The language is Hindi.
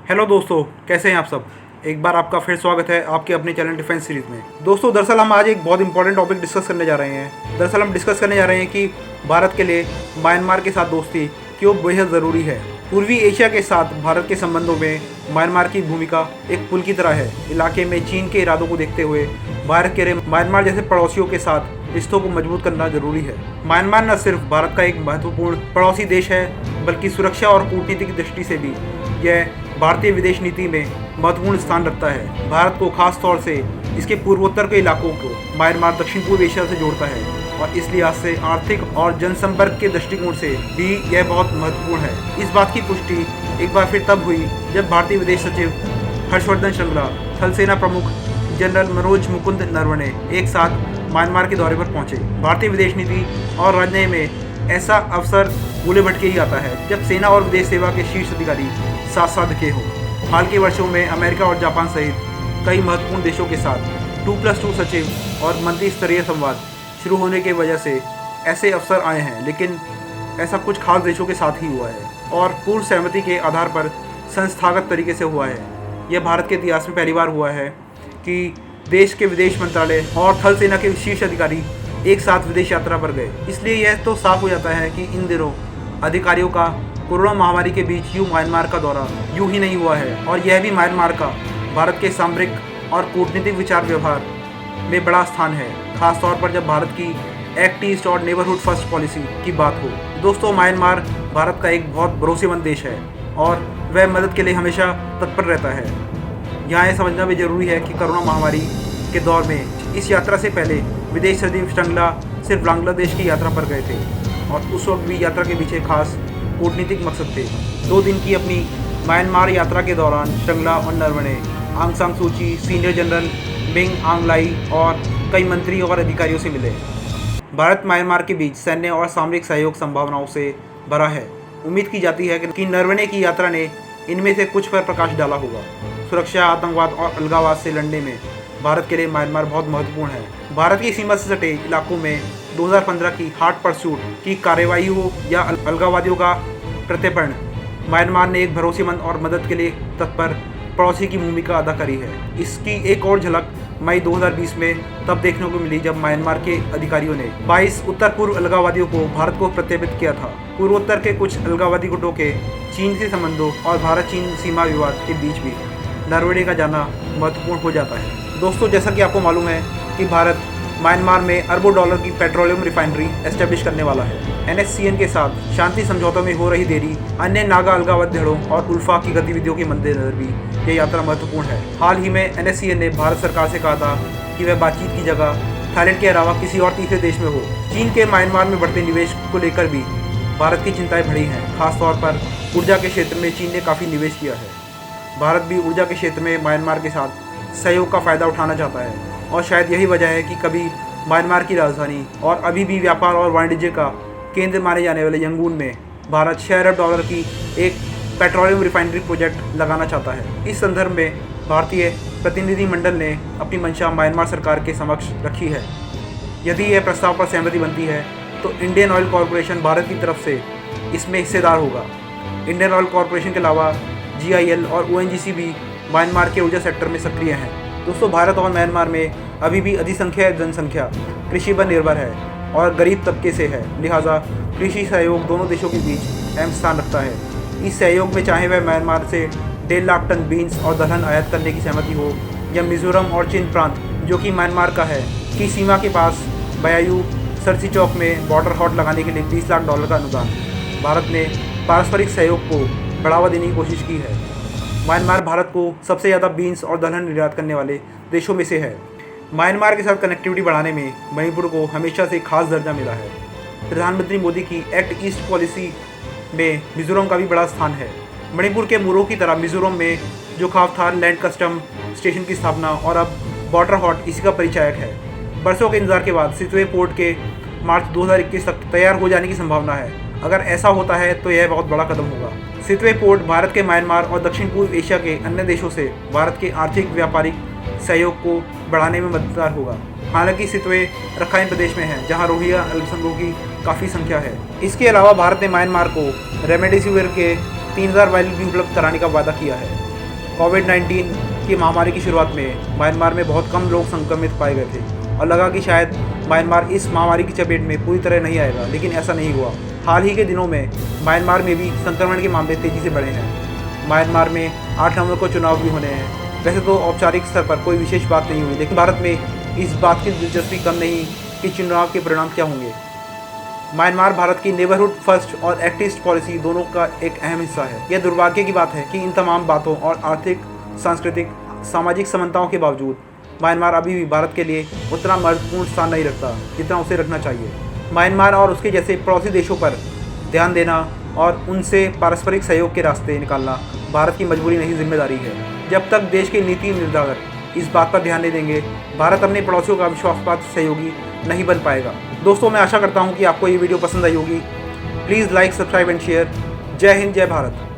हेलो दोस्तों, कैसे हैं आप सब। एक बार आपका फिर स्वागत है आपके अपने चैनल डिफेंस सीरीज़ में। दोस्तों, दरअसल हम आज एक बहुत इंपॉर्टेंट टॉपिक डिस्कस करने जा रहे हैं। दरअसल हम डिस्कस करने जा रहे हैं कि भारत के लिए म्यांमार के साथ दोस्ती क्यों बेहद ज़रूरी है। पूर्वी एशिया के साथ भारत के संबंधों में म्यांमार की भूमिका एक पुल की तरह है। इलाके में चीन के इरादों को देखते हुए भारत के लिए म्यांमार जैसे पड़ोसियों के साथ रिश्तों को मजबूत करना जरूरी है। म्यांमार न सिर्फ भारत का एक महत्वपूर्ण पड़ोसी देश है, बल्कि सुरक्षा और कूटनीतिक दृष्टि से भी यह भारतीय विदेश नीति में महत्वपूर्ण स्थान रखता है। भारत को खास तौर से इसके पूर्वोत्तर के इलाकों को म्यांमार दक्षिण पूर्व एशिया से जोड़ता है और इस लिहाज से आर्थिक और जनसंपर्क के दृष्टिकोण से भी यह बहुत महत्वपूर्ण है। इस बात की पुष्टि एक बार फिर तब हुई जब भारतीय विदेश सचिव हर्षवर्धन श्रृंगला, थल सेना प्रमुख जनरल मनोज मुकुंद नरवणे एक साथ म्यांमार के दौरे पर पहुंचे। भारतीय विदेश नीति और राजनीति में ऐसा अवसर भूले भटके ही आता है जब सेना और विदेश सेवा के शीर्ष अधिकारी साथ साथ दिखे हों। हाल के वर्षों में अमेरिका और जापान सहित कई महत्वपूर्ण देशों के साथ 2+2 सचिव और मंत्री स्तरीय संवाद शुरू होने की वजह से ऐसे अवसर आए हैं, लेकिन ऐसा कुछ खास देशों के साथ ही हुआ है और पूर्व सहमति के आधार पर संस्थागत तरीके से हुआ है। यह भारत के इतिहास में पहली बार हुआ है कि देश के विदेश मंत्रालय और थल सेना के शीर्ष अधिकारी एक साथ विदेश यात्रा पर गए। इसलिए यह तो साफ हो जाता है कि इन दिनों अधिकारियों का कोरोना महामारी के बीच म्यांमार का दौरा यूं ही नहीं हुआ है और यह भी म्यांमार का भारत के सामरिक और कूटनीतिक विचार व्यवहार में बड़ा स्थान है, खासतौर पर जब भारत की एक्ट ईस्ट और नेबरहुड फर्स्ट पॉलिसी की बात हो। दोस्तों, म्यांमार भारत का एक बहुत भरोसेमंद देश है और वह मदद के लिए हमेशा तत्पर रहता है। यहाँ यह समझना भी जरूरी है कि कोरोना महामारी के दौर में इस यात्रा से पहले विदेश सचिव श्रृंगला सिर्फ बांग्लादेश की यात्रा पर गए थे और उस वक्त भी यात्रा के पीछे खास कूटनीतिक मकसद थे। 2 दिन की अपनी म्यांमार यात्रा के दौरान श्रृंगला और नरवणे आंग सान सू की, सीनियर जनरल मिंग आंग लाई और कई मंत्री और अधिकारियों से मिले। भारत म्यांमार के बीच सैन्य और सामरिक सहयोग संभावनाओं से भरा है। उम्मीद की जाती है कि नरवणे की यात्रा ने इनमें से कुछ पर प्रकाश डाला होगा। सुरक्षा, आतंकवाद और अलगाववाद से लड़ने में भारत के लिए म्यांमार बहुत महत्वपूर्ण है। भारत की सीमा से सटे इलाकों में 2015 की हार्ट परस्यूट की कार्रवाई हो या अलगाववादियों का प्रत्यर्पण, म्यांमार ने एक भरोसेमंद और मदद के लिए तत्पर पड़ोसी की भूमिका अदा करी है। इसकी एक और झलक मई 2020 में तब देखने को मिली जब म्यांमार के अधिकारियों ने 22 उत्तर पूर्व अलगाववादियों को भारत को प्रत्यर्पित किया था। पूर्वोत्तर के कुछ अलगाववादी गुटों के चीन से संबंधों और भारत चीन सीमा विवाद के बीच भी नरवणे का जाना महत्वपूर्ण हो जाता है। दोस्तों, जैसा कि आपको मालूम है कि भारत म्यांमार में अरबों डॉलर की पेट्रोलियम रिफाइनरी एस्टेब्लिश करने वाला है। NSCN के साथ शांति समझौतों में हो रही देरी, अन्य नागा अलगाववाद धड़ों और उल्फा की गतिविधियों के मद्देनजर भी यह यात्रा महत्वपूर्ण है। हाल ही में NSCN ने भारत सरकार से कहा था कि वह बातचीत की जगह थाईलैंड के अलावा किसी और तीसरे देश में हो। चीन के म्यांमार में बढ़ते निवेश को लेकर भी भारत की चिंताएं बढ़ी हैं। खासतौर पर ऊर्जा के क्षेत्र में चीन ने काफ़ी निवेश किया है। भारत भी ऊर्जा के क्षेत्र में म्यांमार के साथ सहयोग का फ़ायदा उठाना चाहता है और शायद यही वजह है कि कभी म्यांमार की राजधानी और अभी भी व्यापार और वाणिज्य का केंद्र माने जाने वाले यंगून में भारत $6 अरब की एक पेट्रोलियम रिफाइनरी प्रोजेक्ट लगाना चाहता है। इस संदर्भ में भारतीय प्रतिनिधिमंडल ने अपनी मंशा म्यांमार सरकार के समक्ष रखी है। यदि यह प्रस्ताव पर सहमति बनती है तो इंडियन ऑयल कॉरपोरेशन भारत की तरफ से इसमें हिस्सेदार होगा। इंडियन ऑयल कॉरपोरेशन के अलावा GIL और ONGC भी म्यांमार के ऊर्जा सेक्टर में सक्रिय हैं। दोस्तों, भारत और म्यांमार में अभी भी अधिसंख्यक जनसंख्या कृषि पर निर्भर है और गरीब तबके से है, लिहाजा कृषि सहयोग दोनों देशों के बीच अहम स्थान रखता है। इस सहयोग में चाहे वह म्यांमार से 1.5 लाख टन बीन्स और दलहन आयात करने की सहमति हो या मिजोरम और चिन प्रांत, जो कि म्यांमार का है, की सीमा के पास बयायू सरसी चौक में बॉर्डर हॉट लगाने के लिए $20 लाख का अनुदान, भारत ने पारस्परिक सहयोग को बढ़ावा देने की कोशिश की है। म्यांमार भारत को सबसे ज़्यादा बीन्स और दलहन निर्यात करने वाले देशों में से है। म्यांमार के साथ कनेक्टिविटी बढ़ाने में मणिपुर को हमेशा से खास दर्जा मिला है। प्रधानमंत्री मोदी की एक्ट ईस्ट पॉलिसी में मिजोरम का भी बड़ा स्थान है। मणिपुर के मुरो की तरह मिजोरम में जोखावथार लैंड कस्टम स्टेशन की स्थापना और अब बॉर्डर हॉट इसी का परिचायक है। बरसों के इंतजार के बाद सितवे पोर्ट के मार्च 2021 तक तैयार हो जाने की संभावना है। अगर ऐसा होता है तो यह बहुत बड़ा कदम होगा। सितवे पोर्ट भारत के म्यांमार और दक्षिण पूर्व एशिया के अन्य देशों से भारत के आर्थिक व्यापारिक सहयोग को बढ़ाने में मददगार होगा। हालांकि सितवे रखाइन प्रदेश में है, जहां रोहिंग्या अल्पसंख्यकों की काफ़ी संख्या है। इसके अलावा भारत ने म्यांमार को रेमडेसिविर के 3000 वायरल भी उपलब्ध कराने का वादा किया है। कोविड-19 की महामारी की शुरुआत में म्यांमार में बहुत कम लोग संक्रमित पाए गए थे और लगा कि शायद म्यांमार इस महामारी की चपेट में पूरी तरह नहीं आएगा, लेकिन ऐसा नहीं हुआ। हाल ही के दिनों में म्यांमार में भी संक्रमण के मामले तेज़ी से बढ़े हैं। म्यांमार में 8 नवंबर को चुनाव भी होने हैं। वैसे तो औपचारिक स्तर पर कोई विशेष बात नहीं हुई, लेकिन भारत में इस बात की दिलचस्पी कम नहीं कि चुनाव के परिणाम क्या होंगे। म्यांमार भारत की नेबरहुड फर्स्ट और एक्ट ईस्ट पॉलिसी दोनों का एक अहम हिस्सा है। यह दुर्भाग्य की बात है कि इन तमाम बातों और आर्थिक, सांस्कृतिक, सामाजिक समानताओं के बावजूद म्यांमार अभी भी भारत के लिए उतना महत्वपूर्ण स्थान नहीं रखता जितना उसे रखना चाहिए। म्यांमार और उसके जैसे पड़ोसी देशों पर ध्यान देना और उनसे पारस्परिक सहयोग के रास्ते निकालना भारत की मजबूरी नहीं, जिम्मेदारी है। जब तक देश के नीति निर्धारक इस बात पर ध्यान नहीं देंगे, भारत अपने पड़ोसियों का विश्वासपात्र सहयोगी नहीं बन पाएगा। दोस्तों, मैं आशा करता हूँ कि आपको ये वीडियो पसंद आई होगी। Please like, subscribe and share. जय हिंद, जय भारत।